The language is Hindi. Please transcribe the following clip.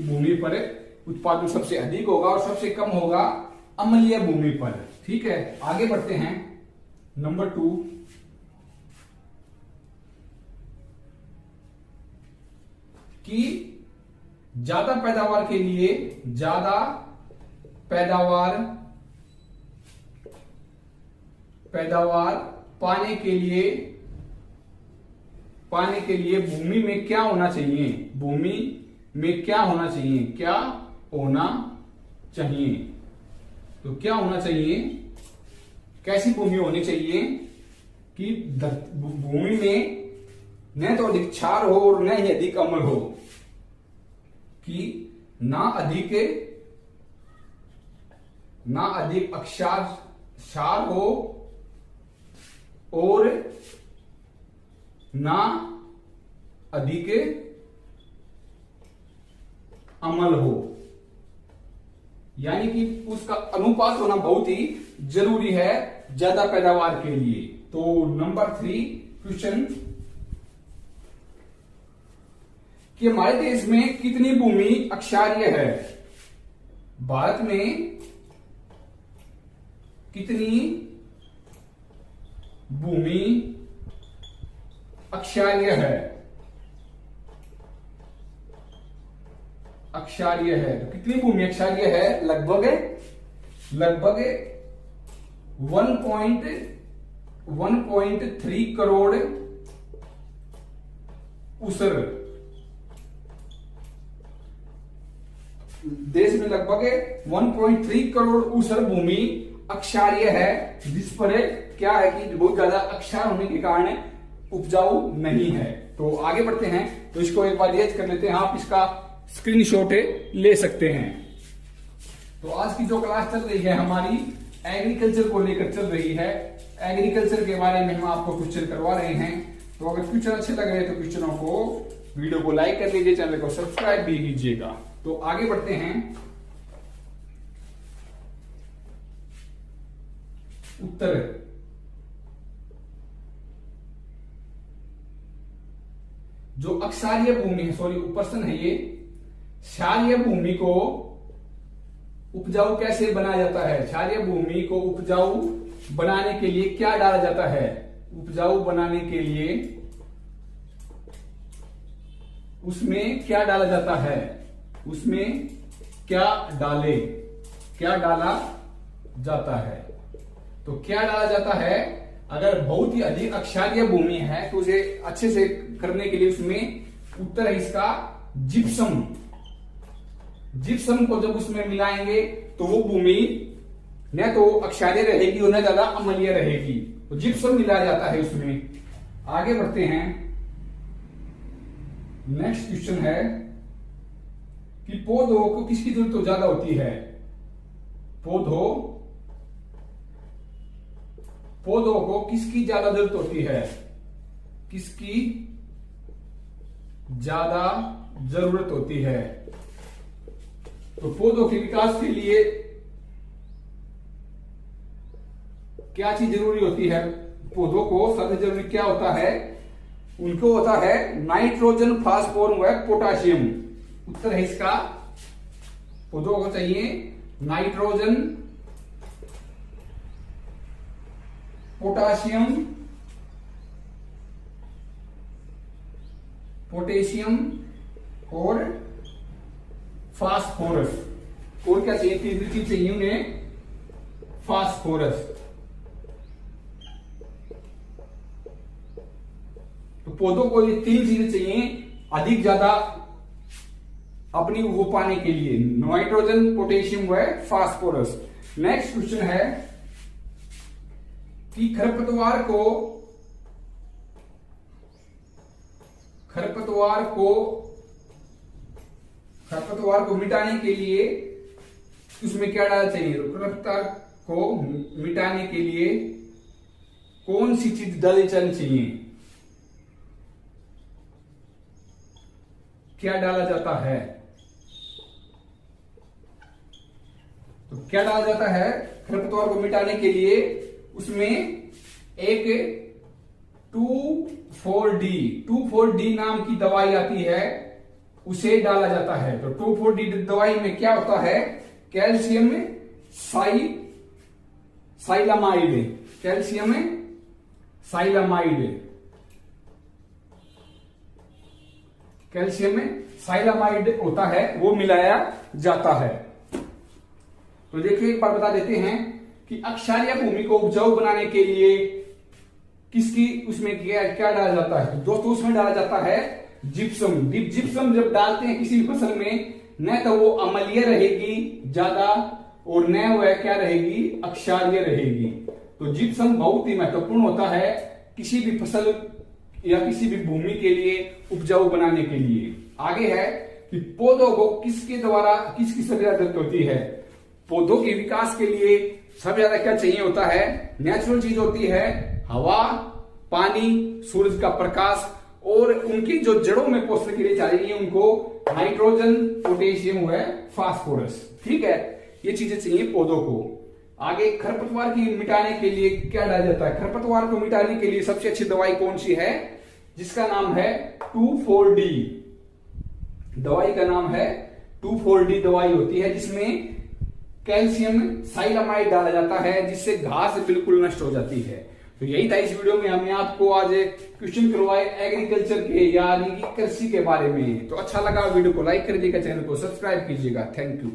भूमि पर उत्पादन सबसे अधिक होगा और सबसे कम होगा अम्लीय भूमि पर। ठीक है, आगे बढ़ते हैं। नंबर 2, कि ज्यादा पैदावार के लिए, ज्यादा पैदावार पाने के लिए भूमि में क्या होना चाहिए? भूमि में क्या होना चाहिए? क्या होना चाहिए? तो क्या होना चाहिए? कैसी भूमि होनी चाहिए कि भूमि में न तो अधिक क्षार हो और न ही अधिक अम्ल हो, कि ना अधिक क्षार हो और ना अधिक अम्ल हो, यानी कि उसका अनुपात होना बहुत ही जरूरी है ज्यादा पैदावार के लिए। तो नंबर 3 क्वेश्चन, कि हमारे देश में कितनी भूमि अक्षारीय है? भारत में कितनी भूमि अक्षारीय है? अक्षारीय है, तो कितनी भूमि अक्षारीय है? लगभग 1.3 करोड़ ऊसर। देश में लगभग 1.3 करोड़ ऊसर भूमि अक्षारीय है, जिस पर क्या है कि बहुत ज्यादा अक्षार होने के कारण उपजाऊ नहीं है। तो आगे बढ़ते हैं, तो इसको एक बार रिवाइज कर लेते हैं। आप इसका स्क्रीनशॉट ले सकते हैं। तो आज की जो क्लास चल रही है हमारी एग्रीकल्चर को लेकर चल रही है। एग्रीकल्चर के बारे में हम आपको क्वेश्चन करवा रहे हैं। तो अगर क्वेश्चन अच्छे लग रहे हैं तो क्वेश्चनों को, वीडियो को लाइक कर लीजिए, चैनल को सब्सक्राइब भी कीजिएगा। तो आगे बढ़ते हैं। उत्तर, जो अक्षारीय भूमि है, सॉरी प्रश्न है ये, क्षारीय भूमि को उपजाऊ कैसे बनाया जाता है? क्षारीय भूमि को उपजाऊ बनाने के लिए क्या डाला जाता है? उपजाऊ बनाने के लिए उसमें क्या डाला जाता है? उसमें क्या डाला जाता है? तो क्या डाला जाता है? अगर बहुत ही अधिक अक्षारीय भूमि है तो उसे अच्छे से करने के लिए उसमें उत्तर है इसका जिप्सम। जिप्सम को जब उसमें मिलाएंगे तो वो भूमि न तो अक्षारीय रहेगी और न ज्यादा अम्लीय रहेगी। तो जिप्सम मिलाया जाता है उसमें। आगे बढ़ते हैं। नेक्स्ट क्वेश्चन है कि पौधों को किसकी जरूरत ज्यादा होती है? पौधों को किसकी ज्यादा जरूरत होती है? किसकी ज्यादा जरूरत होती है? तो पौधों के विकास के लिए क्या चीज जरूरी होती है? पौधों को सबसे जरूरी क्या होता है? उनको होता है नाइट्रोजन, फास्फोरस व पोटाशियम। उत्तर है इसका, पौधों को चाहिए नाइट्रोजन, पोटेशियम और फास्फोरस। और क्या चाहिए? तीसरी चीज चाहिए उन्हें फास्फोरस। तो पौधों को ये 3 चीजें चाहिए अधिक ज्यादा अपनी वो पाने के लिए, नाइट्रोजन, पोटेशियम व फास्फोरस। नेक्स्ट क्वेश्चन है कि खरपतवार को मिटाने के लिए उसमें क्या डालना चाहिए? खरपतवार को मिटाने के लिए कौन सी चीज डाली जानी चाहिए? क्या डाला जाता है? तो क्या डाला जाता है खरपतवार को मिटाने के लिए? उसमें एक 2,4-D नाम की दवाई आती है। उसे डाला जाता है। तो 2,4-D दवाई में क्या होता है, कैल्शियम साइलामाइड, कैल्शियम साइलामाइड, कैल्शियम साइलामाइड होता है, वो मिलाया जाता है। तो देखिए एक बार बता देते हैं कि अक्षारीय भूमि को उपजाऊ बनाने के लिए किसकी उसमें क्या क्या डाला जाता है। तो दोस्तों उसमें डाला जाता है जिप्सम। जिप्सम जब डालते हैं किसी भी फसल में, न तो वो अम्लीय रहेगी ज्यादा और न वह क्या रहेगी, अक्षारीय रहेगी। तो जिप्सम बहुत ही महत्वपूर्ण होता है किसी भी फसल या किसी भी भूमि के लिए उपजाऊ बनाने के लिए। आगे है कि पौधों को किसके द्वारा किसकी सबसे ज्यादा जरूरत होती है। पौधों के विकास के लिए सबसे ज्यादा क्या चाहिए होता है, नेचुरल चीज होती है हवा, पानी, सूरज का प्रकाश, और उनकी जो जड़ों में पोषण के लिए चाहिए उनको नाइट्रोजन, पोटेशियम व फास्फोरस। ठीक है, ये चीजें चाहिए पौधों को। आगे खरपतवार की मिटाने के लिए क्या डाला जाता है। खरपतवार को मिटाने के लिए सबसे अच्छी दवाई कौन सी है, जिसका नाम है 2,4-D। दवाई का नाम है 2,4-D दवाई होती है, जिसमें कैल्शियम साइलामाइड डाला जाता है, जिससे घास बिल्कुल नष्ट हो जाती है। तो यही था इस वीडियो में, हमने आपको आज क्वेश्चन करवाए एग्रीकल्चर के यानी कि कृषि के बारे में। तो अच्छा लगा वीडियो को लाइक कर दीजिएगा, चैनल को सब्सक्राइब कीजिएगा। Thank you.